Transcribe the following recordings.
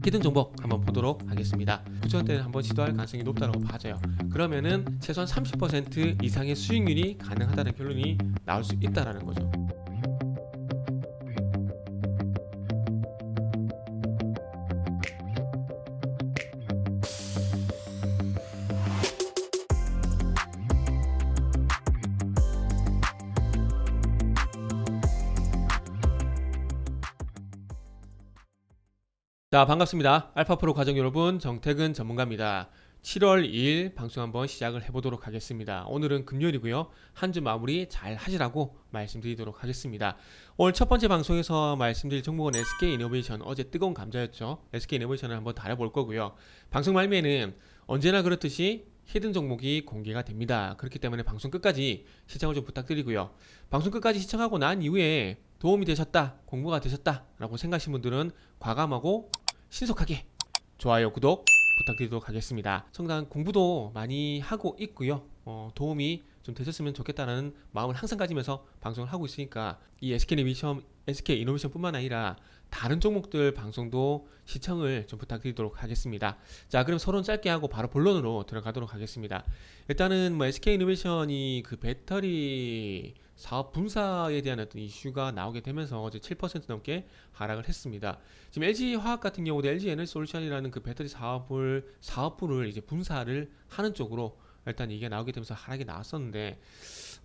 히든 종목 한번 보도록 하겠습니다. 9천원대는 한번 시도할 가능성이 높다고 봐져요. 그러면은 최소한 30% 이상의 수익률이 가능하다는 결론이 나올 수 있다는 거죠. 자, 반갑습니다. 알파프로 과정 여러분, 정태근 전문가입니다. 7월 2일 방송 한번 시작을 해보도록 하겠습니다. 오늘은 금요일이고요. 한 주 마무리 잘 하시라고 말씀드리도록 하겠습니다. 오늘 첫 번째 방송에서 말씀드릴 종목은 SK이노베이션, 어제 뜨거운 감자였죠. SK이노베이션을 한번 다뤄볼 거고요. 방송 말미에는 언제나 그렇듯이 히든 종목이 공개가 됩니다. 그렇기 때문에 방송 끝까지 시청을 좀 부탁드리고요. 방송 끝까지 시청하고 난 이후에 도움이 되셨다, 공부가 되셨다 라고 생각하신 분들은 과감하고 신속하게 좋아요, 구독 부탁드리도록 하겠습니다. 상당 공부도 많이 하고 있고요. 도움이 좀 되셨으면 좋겠다는 마음을 항상 가지면서 방송을 하고 있으니까 이 SK이노베이션 뿐만 아니라 다른 종목들 방송도 시청을 좀 부탁드리도록 하겠습니다. 자, 그럼 서론 짧게 하고 바로 본론으로 들어가도록 하겠습니다. 일단은 뭐 SK이노베이션이 그 배터리 사업 분사에 대한 어떤 이슈가 나오게 되면서 어제 7% 넘게 하락을 했습니다. 지금 LG화학 같은 경우도 LG에너지솔루션이라는 그 배터리 사업부를 이제 분사를 하는 쪽으로 일단 이게 나오게 되면서 하락이 나왔었는데,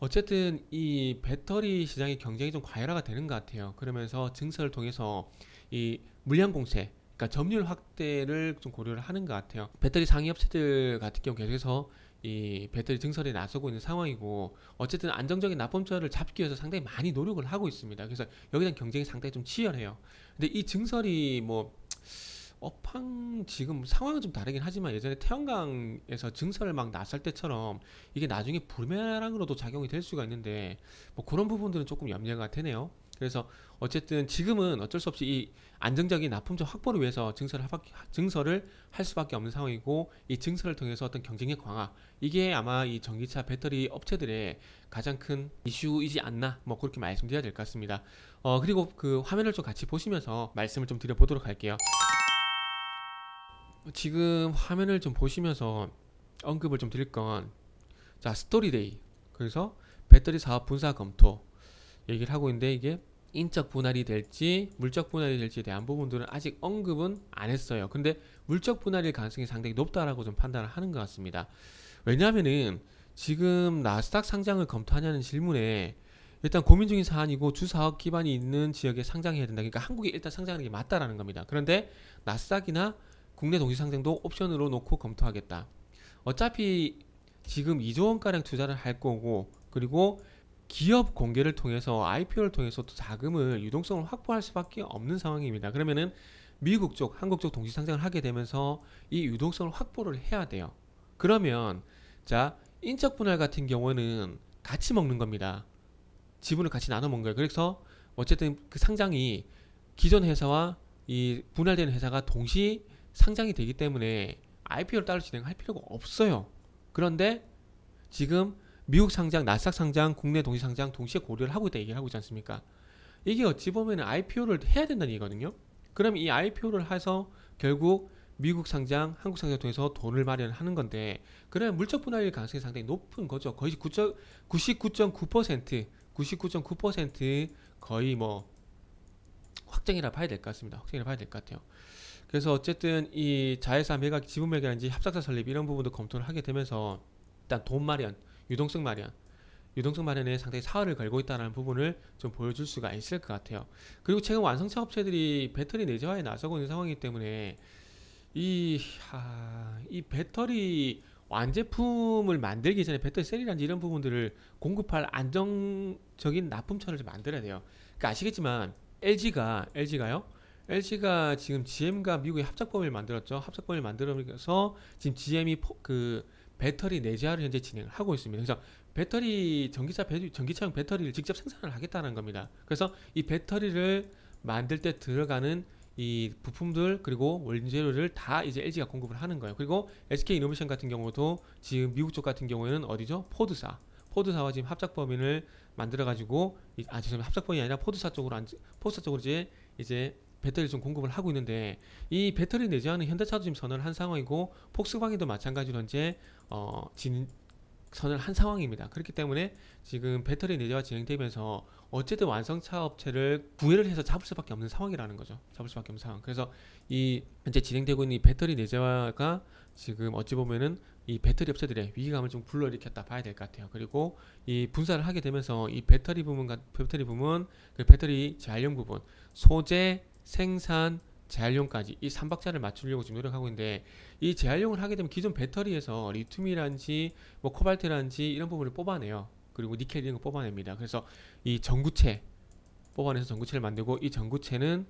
어쨌든 이 배터리 시장의 경쟁이 좀 과열화가 되는 것 같아요. 그러면서 증설을 통해서 이 물량 공세, 그러니까 점유율 확대를 좀 고려를 하는 것 같아요. 배터리 상위 업체들 같은 경우 계속해서 이 배터리 증설에 나서고 있는 상황이고, 어쨌든 안정적인 납품처를 잡기 위해서 상당히 많이 노력을 하고 있습니다. 그래서 여기에 대한 경쟁이 상당히 좀 치열해요. 근데 이 증설이 뭐 업황 지금 상황은 좀 다르긴 하지만 예전에 태양광에서 증설을 막 나설 때처럼 이게 나중에 부메랑으로도 작용이 될 수가 있는데, 뭐 그런 부분들은 조금 염려가 되네요. 그래서 어쨌든 지금은 어쩔 수 없이 이 안정적인 납품처 확보를 위해서 증설을 할 수밖에 없는 상황이고, 이 증설을 통해서 어떤 경쟁력 강화, 이게 아마 이 전기차 배터리 업체들의 가장 큰 이슈이지 않나, 뭐 그렇게 말씀드려야 될 것 같습니다. 그리고 그 화면을 좀 같이 보시면서 말씀을 좀 드려보도록 할게요. 지금 화면을 좀 보시면서 언급을 좀 드릴 건, 자, 스토리데이, 그래서 배터리 사업 분사 검토 얘기를 하고 있는데, 이게 인적 분할이 될지 물적 분할이 될지에 대한 부분들은 아직 언급은 안 했어요. 근데 물적 분할일 가능성이 상당히 높다라고 좀 판단을 하는 것 같습니다. 왜냐하면은 지금 나스닥 상장을 검토하냐는 질문에 일단 고민 중인 사안이고 주사업 기반이 있는 지역에 상장해야 된다. 그러니까 한국에 일단 상장하는 게 맞다라는 겁니다. 그런데 나스닥이나 국내 동시 상장도 옵션으로 놓고 검토하겠다. 어차피 지금 2조 원가량 투자를 할 거고, 그리고 기업 공개를 통해서 IPO를 통해서 또 자금을 유동성을 확보할 수밖에 없는 상황입니다. 그러면은 미국 쪽, 한국 쪽 동시 상장을 하게 되면서 이 유동성을 확보를 해야 돼요. 그러면 자, 인적 분할 같은 경우는 같이 먹는 겁니다. 지분을 같이 나눠 먹는 거예요. 그래서 어쨌든 그 상장이 기존 회사와 이 분할되는 회사가 동시 상장이 되기 때문에 IPO를 따로 진행할 필요가 없어요. 그런데 지금 미국 상장, 나스닥 상장, 국내 동시 상장 동시에 고려를 하고 있다 얘기를 하고 있지 않습니까? 이게 어찌 보면 IPO를 해야 된다는 얘기거든요. 그럼 이 IPO를 해서 결국 미국 상장, 한국 상장 통해서 돈을 마련하는 건데, 그러면 물적 분할일 가능성이 상당히 높은 거죠. 거의 99.9% 거의 뭐 확정이라 봐야 될 것 같습니다. 확정이라 봐야 될 것 같아요. 그래서 어쨌든 이 자회사 매각, 지분 매각인지 합작사 설립 이런 부분도 검토를 하게 되면서 일단 돈 마련, 유동성 마련에 상당히 사활을 걸고 있다는 부분을 좀 보여줄 수가 있을 것 같아요. 그리고 최근 완성차 업체들이 배터리 내재화에 나서고 있는 상황이기 때문에 이 배터리 완제품을 만들기 전에 배터리 셀이라든지 이런 부분들을 공급할 안정적인 납품처를 좀 만들어야 돼요. 그러니까 아시겠지만 LG가 지금 GM과 미국의 합작법을 만들었죠. 합작법을 만들어서 지금 GM이 그 배터리 내재화를 현재 진행을 하고 있습니다. 그래서 전기차용 배터리를 직접 생산을 하겠다는 겁니다. 그래서 이 배터리를 만들 때 들어가는 이 부품들 그리고 원재료를 다 이제 LG가 공급을 하는 거예요. 그리고 SK이노베이션 같은 경우도 지금 미국 쪽 같은 경우에는 어디죠? 포드사와 지금 합작법인을 만들어 가지고, 죄송합니다. 합작법인이 아니라 포드사 쪽으로 이제 배터리 좀 공급을 하고 있는데 이 배터리 내재화는 현대차도 지금 선언을 한 상황이고 폭스바겐도 마찬가지로 이제 선을 한 상황입니다. 그렇기 때문에 지금 배터리 내재화 진행되면서 어쨌든 완성차 업체를 구애를 해서 잡을 수밖에 없는 상황이라는 거죠. 잡을 수밖에 없는 상황. 그래서 이 현재 진행되고 있는 이 배터리 내재화가 지금 어찌 보면은 이 배터리 업체들의 위기감을 좀 불러일으켰다 봐야 될 것 같아요. 그리고 이 분사를 하게 되면서 이 배터리 부분, 그 배터리 재활용 부분, 소재, 생산, 재활용까지 이 3박자를 맞추려고 지금 노력하고 있는데, 이 재활용을 하게 되면 기존 배터리에서 리튬이란지 뭐 코발트란지 이런 부분을 뽑아내요. 그리고 니켈 이런 거 뽑아냅니다. 그래서 이 전구체 뽑아내서 전구체를 만들고, 이 전구체는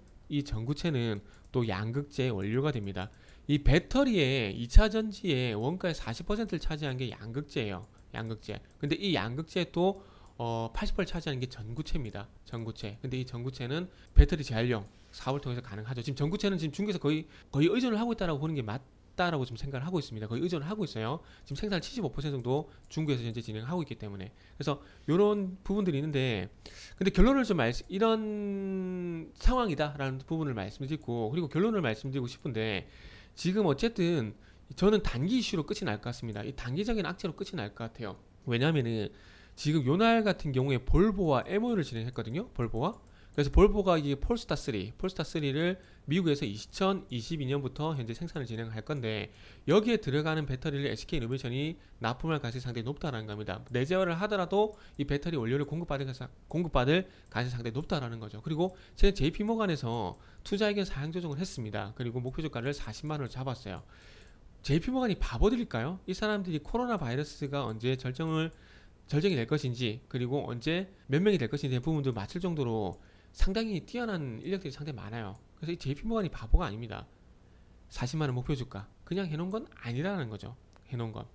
또 양극재의 원료가 됩니다. 이 배터리의 2차 전지의 원가의 40%를 차지한 게 양극재예요. 양극재. 근데 이 양극재의 또 80%를 차지하는 게 전구체입니다. 전구체. 근데 이 전구체는 배터리 재활용 사업을 통해서 가능하죠. 지금 전구체는 지금 중국에서 거의 의존을 하고 있다라고 보는 게 맞다라고 좀 생각을 하고 있습니다. 거의 의존을 하고 있어요. 지금 생산 75% 정도 중국에서 현재 진행하고 있기 때문에. 그래서 이런 부분들이 있는데, 근데 결론을 좀 이런 상황이다라는 부분을 말씀드리고, 그리고 결론을 말씀드리고 싶은데, 지금 어쨌든 저는 단기 이슈로 끝이 날 것 같습니다. 이 단기적인 악재로 끝이 날 것 같아요. 왜냐하면은 지금 요날 같은 경우에 볼보와 MOU를 진행했거든요. 볼보와. 그래서 볼보가 이 폴스타 3를 미국에서 2022년부터 현재 생산을 진행할 건데, 여기에 들어가는 배터리를 SK이노베이션이 납품할 가능성이 상당히 높다는 겁니다. 내재화를 하더라도 이 배터리 원료를 공급받을 가능성이 상당히 높다라는 거죠. 그리고 최근 JP모간에서 투자의견 사양 조정을 했습니다. 그리고 목표 주가를 40만 원을 잡았어요. JP모간이 바보들일까요? 이 사람들이 코로나 바이러스가 언제 절정이 될 것인지, 그리고 언제 몇 명이 될 것인지 부분도 맞출 정도로 상당히 뛰어난 인력들이 상당히 많아요. 그래서 이 JP모간이 바보가 아닙니다. 40만원 목표 주가 그냥 해놓은 건 아니라는 거죠. 해놓은 건.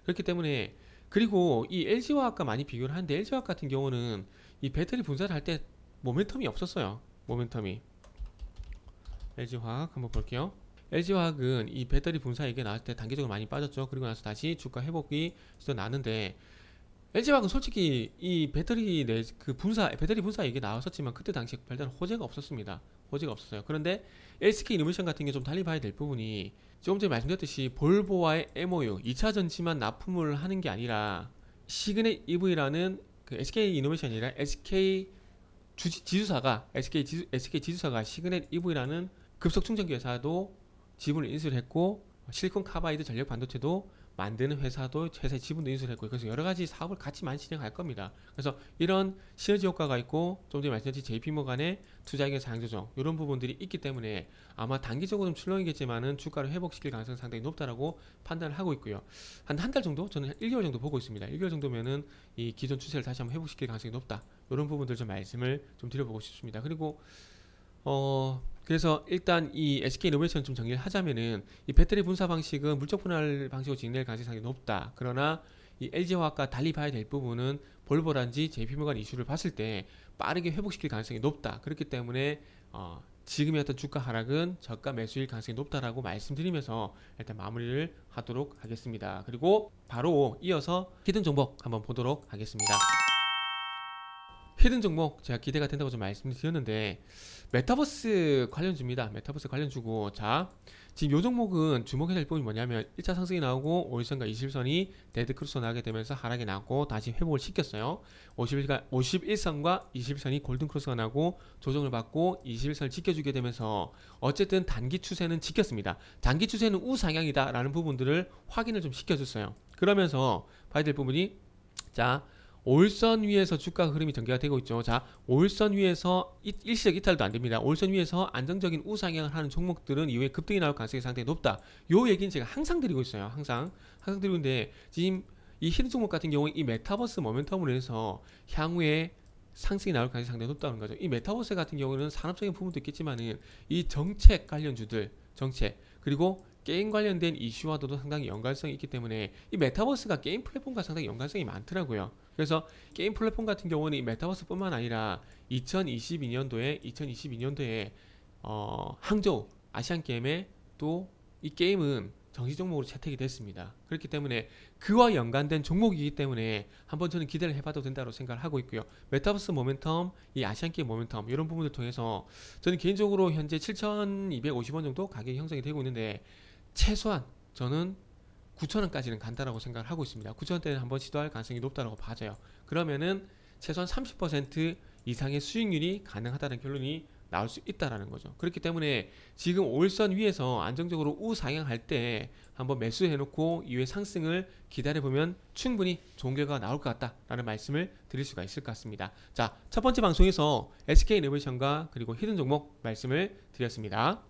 그렇기 때문에, 그리고 이 LG화학과 많이 비교를 하는데, LG화학 같은 경우는 이 배터리 분사를 할 때 모멘텀이 없었어요. 모멘텀이. LG화학 한번 볼게요. LG화학은 이 배터리 분사 얘기가 나왔을 때 단기적으로 많이 빠졌죠. 그리고 나서 다시 주가 회복이 나는데, LG화학은 솔직히 이 배터리 분사 얘기 나왔었지만 그때 당시에 별다른 호재가 없었습니다. 호재가 없었어요. 그런데 SK이노베이션 같은 게 좀 달리 봐야 될 부분이, 조금 전에 말씀드렸듯이 볼보와의 MOU 2차 전지만 납품을 하는 게 아니라, 시그넷 EV라는 그 SK이노베이션이 아니라 SK 지주사가 시그넷 EV라는 급속 충전기 회사도 지분을 인수를 했고, 실리콘 카바이드 전력 반도체도 만드는 회사의 지분도 인수했고, 그래서 여러 가지 사업을 같이 많이 진행할 겁니다. 그래서 이런 시너지 효과가 있고, 좀 전에 말씀드린 JP모간의 투자의견 사양 조정, 이런 부분들이 있기 때문에 아마 단기적으로는 출렁이겠지만은 주가를 회복시킬 가능성이 상당히 높다라고 판단을 하고 있고요. 한 달 정도, 저는 1개월 정도 보고 있습니다. 1개월 정도면은 이 기존 추세를 다시 한번 회복시킬 가능성이 높다. 이런 부분들 좀 말씀을 좀 드려보고 싶습니다. 그리고 그래서 일단 이 SK이노베이션 좀 정리를 하자면은, 이 배터리 분사 방식은 물적 분할 방식으로 진행될 가능성이 상당히 높다. 그러나 이 LG화학과 달리 봐야 될 부분은 볼보란지 JP모간 이슈를 봤을 때 빠르게 회복시킬 가능성이 높다. 그렇기 때문에 지금의 어떤 주가 하락은 저가 매수일 가능성이 높다라고 말씀드리면서 일단 마무리를 하도록 하겠습니다. 그리고 바로 이어서 히든 종목 한번 보도록 하겠습니다. 히든 종목 제가 기대가 된다고 좀 말씀드렸는데, 메타버스 관련주입니다. 메타버스 관련주고, 자 지금 요 종목은 주목해야 될 부분이 뭐냐면, 1차 상승이 나오고 50선과 21선이 데드크로스 나게 되면서 하락이 나고 다시 회복을 시켰어요. 51선과 21선이 골든크로스가 나고 조정을 받고 21선을 지켜주게 되면서 어쨌든 단기 추세는 지켰습니다. 단기 추세는 우상향이다 라는 부분들을 확인을 좀 시켜줬어요. 그러면서 봐야 될 부분이, 자 5일선 위에서 주가 흐름이 전개가 되고 있죠. 자, 5일선 위에서 일시적 이탈도 안 됩니다. 5일선 위에서 안정적인 우상향을 하는 종목들은 이후에 급등이 나올 가능성이 상당히 높다. 요 얘기는 제가 항상 드리고 있어요. 항상 드리고 있는데, 지금 이 히든 종목 같은 경우에 이 메타버스 모멘텀으로 해서 향후에 상승이 나올 가능성이 상당히 높다는 거죠. 이 메타버스 같은 경우는 산업적인 부분도 있겠지만은 이 정책 관련주들, 그리고 게임 관련된 이슈와도 상당히 연관성이 있기 때문에 이 메타버스가 게임 플랫폼과 상당히 연관성이 많더라고요. 그래서 게임 플랫폼 같은 경우는 이 메타버스뿐만 아니라 2022년도에 항저우 아시안 게임에 또 이 게임은 정시 종목으로 채택이 됐습니다. 그렇기 때문에 그와 연관된 종목이기 때문에 한번 저는 기대를 해봐도 된다고 생각을 하고 있고요. 메타버스 모멘텀, 이 아시안게임 모멘텀 이런 부분을 통해서 저는 개인적으로 현재 7,250원 정도 가격이 형성이 되고 있는데 최소한 저는 9,000원까지는 간다라고 생각을 하고 있습니다. 9,000원대는 한번 시도할 가능성이 높다고 봐져요. 그러면은 최소한 30% 이상의 수익률이 가능하다는 결론이 나올 수 있다라는 거죠. 그렇기 때문에 지금 5일선 위에서 안정적으로 우상향할 때 한번 매수해놓고 이후에 상승을 기다려보면 충분히 좋은 결과가 나올 것 같다라는 말씀을 드릴 수가 있을 것 같습니다. 자, 첫 번째 방송에서 SK이노베이션과 그리고 히든 종목 말씀을 드렸습니다.